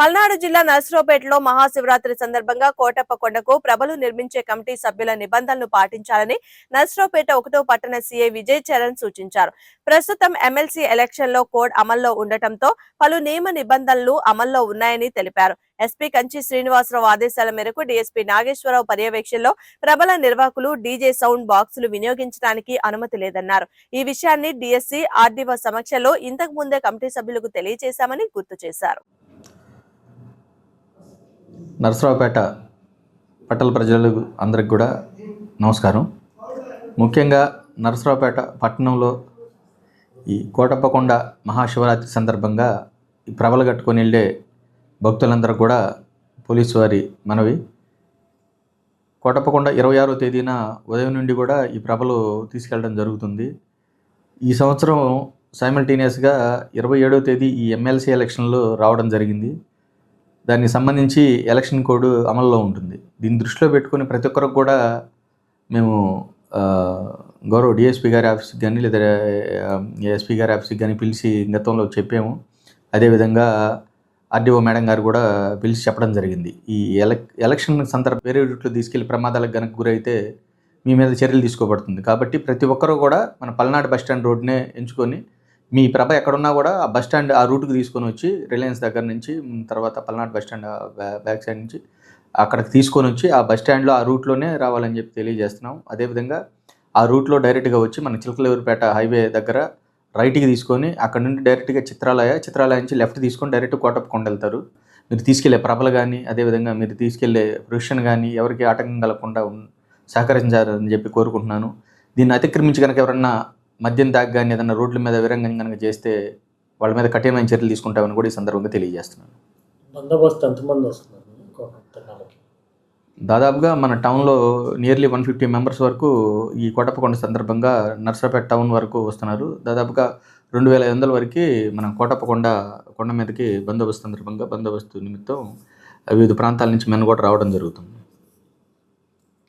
పల్నాడు జిల్లా నర్సరావుపేటలో మహాశివరాత్రి సందర్భంగా కోటప్ప కొండకు ప్రభలు నిర్మించే కమిటీ సభ్యుల నిబంధనలు పాటించాలని నర్సరావుపేట 1వ పట్టణ సీఐ విజయ్ చరణ్ సూచించారు. ప్రస్తుతం ఎమ్మెల్సీ ఎలక్షన్ లో కోడ్ అమల్లో ఉండటంతో పలు నియమ నిబంధనలు అమల్లో ఉన్నాయని తెలిపారు. ఎస్పీ కంచి శ్రీనివాసరావు ఆదేశాల మేరకు డీఎస్పీ నాగేశ్వరరావు పర్యవేక్షణలో ప్రభల నిర్వాహకులు డీజే సౌండ్ బాక్సులు వినియోగించడానికి అనుమతి లేదన్నారు. ఈ విషయాన్ని డీఎస్సీ ఆర్డీఓ సమక్షంలో ఇంతకు ముందే కమిటీ సభ్యులకు తెలియజేశామని గుర్తు చేశారు. నర్సరావుపేట పట్టణ ప్రజలకు అందరికి కూడా నమస్కారం. ముఖ్యంగా నర్సరావుపేట పట్టణంలో ఈ కోటప్ప కొండ మహాశివరాత్రి సందర్భంగా ఈ ప్రభలు కట్టుకొని వెళ్ళే భక్తులందరూ కూడా పోలీసు వారి మనవి, కోటప్ప కొండ 26వ తేదీన ఉదయం నుండి కూడా ఈ ప్రభలు తీసుకెళ్ళడం జరుగుతుంది. ఈ సంవత్సరం సైమల్టేనియస్గా 27వ తేదీ ఈ ఎమ్మెల్సీ ఎలక్షన్లో రావడం జరిగింది. దానికి సంబంధించి ఎలక్షన్ కోడ్ అమల్లో ఉంటుంది. దీన్ని దృష్టిలో పెట్టుకుని ప్రతి ఒక్కరికి కూడా మేము గౌరవ డిఎస్పీ గారి ఆఫీస్కి కానీ లేదా ఎస్పీ గారి ఆఫీస్కి కానీ పిలిచి గతంలో చెప్పాము. అదేవిధంగా ఆర్డీఓ మేడం గారు కూడా పిలిచి చెప్పడం జరిగింది. ఈ ఎలక్షన్ సందర్భం వేరే రూట్లో తీసుకెళ్లి ప్రమాదాలకు గనక గురైతే మీ మీద చర్యలు తీసుకోబడుతుంది. కాబట్టి ప్రతి ఒక్కరూ కూడా మన పల్నాడు బస్టాండ్ రోడ్నే ఎంచుకొని మీ ప్రభ ఎక్కడున్నా కూడా ఆ బస్టాండ్ ఆ రూట్కి తీసుకొని వచ్చి రిలయన్స్ దగ్గర నుంచి తర్వాత పల్నాడు బస్టాండ్ బ్యాక్ సైడ్ నుంచి అక్కడికి తీసుకొని వచ్చి ఆ బస్టాండ్లో ఆ రూట్లోనే రావాలని చెప్పి తెలియజేస్తున్నాం. అదేవిధంగా ఆ రూట్లో డైరెక్ట్గా వచ్చి మన చిలకలూరుపేట హైవే దగ్గర రైట్కి తీసుకొని అక్కడ నుండి డైరెక్ట్గా చిత్రాలయ నుంచి లెఫ్ట్ తీసుకొని డైరెక్ట్ కోటప్ప కొండ వెళ్తారు. మీరు తీసుకెళ్లే ప్రభలు కానీ అదేవిధంగా మీరు తీసుకెళ్లే ప్రొఫెషన్ కానీ ఎవరికి ఆటంకం కలగకుండా సహకరించాలని చెప్పి కోరుకుంటున్నాను. దీన్ని అతిక్రమించి కనుక ఎవరన్నా మద్యం తాగి కానీ ఏదైనా రోడ్ల మీద విరంగం కనుక చేస్తే వాళ్ళ మీద కఠినమైన చర్యలు తీసుకుంటామని కూడా ఈ సందర్భంగా తెలియజేస్తున్నాను. బందోబస్తు ఎంతమంది వస్తున్నారు? దాదాపుగా మన టౌన్లో నియర్లీ 150 మెంబర్స్ వరకు ఈ కోటప్ప కొండ సందర్భంగా నర్సరావుపేట టౌన్ వరకు వస్తున్నారు. దాదాపుగా 2500 వరకు మనం కోటప్ప కొండ మీదకి బందోబస్తు నిమిత్తం వివిధ ప్రాంతాల నుంచి మెన్ కూడా రావడం జరుగుతుంది.